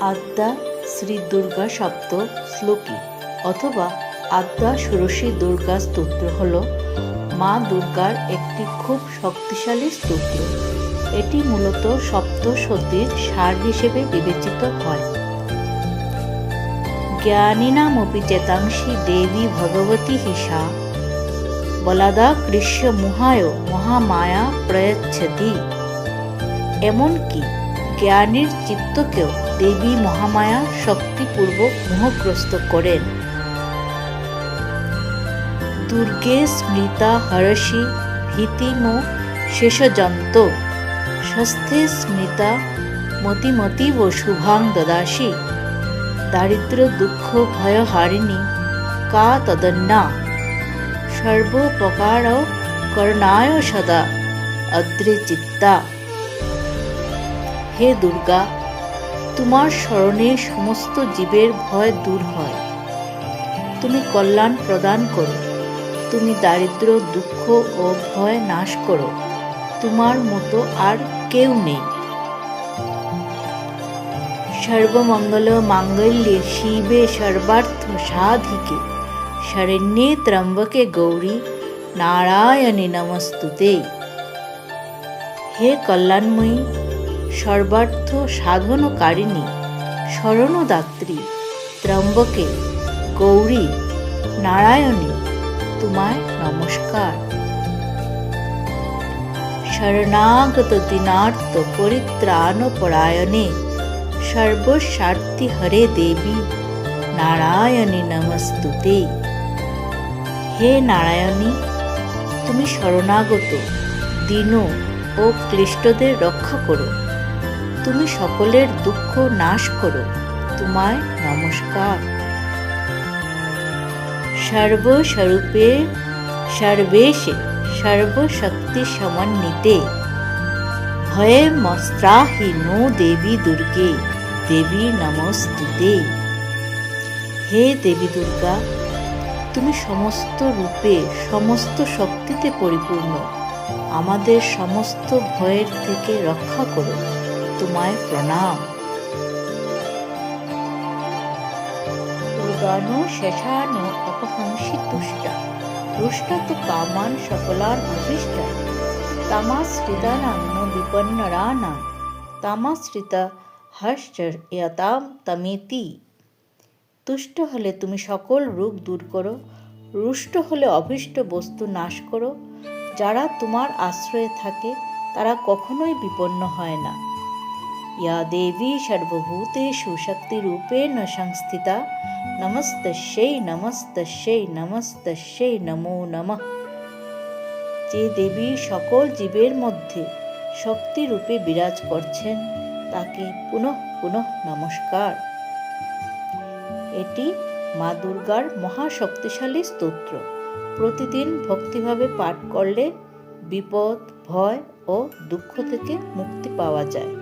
আদ্যা শ্রী দুর্গা সপ্ত শ্লোকী অথবা আদ্যা ষোড়শী দুর্গা স্তোত্র হল মা দুর্গার একটি খুব শক্তিশালী স্তোত্র। এটি মূলত সপ্তশতীর সার হিসেবে বিবেচিত হয়। জ্ঞানীনামপি চেতাংসি দেবী ভগবতী হিসা বলাদা কৃষ্য মুহায় মহামায়া প্রয়চ্ছতি। এমনকি জ্ঞানীর চিত্তকেও দেবী মহামায়া শক্তিপূর্বক মোহগ্রস্ত করেন। দুর্গে স্মৃতা হরষি ভীতিমো শেষযন্ত স্বস্থে স্মৃতা মতিমতীব শুভাং দদাসি। দারিদ্র দুঃখ ভয় হারিণী কা তদন্না সর্বোপকার করণায় সদা অদ্রিচিত্তা। হে দুর্গা, তোমার স্মরণে সমস্ত জীবের ভয় দূর হয়। তুমি কল্যাণ প্রদান করো, তুমি দারিদ্র দুঃখ ও ভয় নাশ করো। তোমার মতো আর কেউ নেই। সর্বমঙ্গল মাঙ্গল্যে শিবে সর্বার্থ সাধিকে শরণ্যে ত্র্যম্বকে গৌরী নারায়ণী নমস্তুতে। হে কল্যাণময়ী, সর্বার্থ সাধনকারিণী, শরণদাত্রী, ত্র্যম্বকে, গৌরী, নারায়ণী, তোমায় নমস্কার। শরণাগত দীনার্ত পরিত্রাণপরায়ণে সর্বস্বার্থী হরে দেবী নারায়ণী নমস্তুতে। হে নারায়ণী, তুমি শরণাগত, দীন ও ক্লিষ্টদের রক্ষা করো। তুমি সকলের দুঃখ নাশ করো। তোমায় নমস্কার। সর্বস্বরূপে সর্বেশে সর্বশক্তি সমন্বিতে ভয়মস্ত্রাহি নো দেবী দুর্গে দেবী নমস্তুতে। হে দেবী দুর্গা, তুমি সমস্ত রূপে সমস্ত শক্তিতে পরিপূর্ণ। আমাদের সমস্ত ভয়ের থেকে রক্ষা করো। তোমায় প্রণাম। উদানো শেষানো অপহংসি তুষ্টা রুষ্টা তু কামান সকলান অভীষ্টা তামাশ্রিতানাং ন বিপন্নরানাং তামাশ্রিতা হর্ষয়তাম তমেতি। তুষ্ট হলে তুমি সকল রোগ দূর করো, রুষ্ট হলে অভীষ্ট বস্তু নাশ করো। যারা তোমার আশ্রয়ে থাকে তারা কখনোই বিপন্ন হয় না। ইয়া দেবী সর্বভূতেষু শক্তিরূপেণ সংস্থিতা নমস্তস্যৈ নমস্তস্যৈ নমস্তস্যৈ নমো নমঃ। যে দেবী সকল জীবের মধ্যে শক্তিরূপে বিরাজ করছেন তাকে পুনঃ পুনঃ নমস্কার। এটি মা দুর্গার মহাশক্তিশালী স্তোত্র। প্রতিদিন ভক্তিভাবে পাঠ করলে বিপদ, ভয় ও দুঃখ থেকে মুক্তি পাওয়া যায়।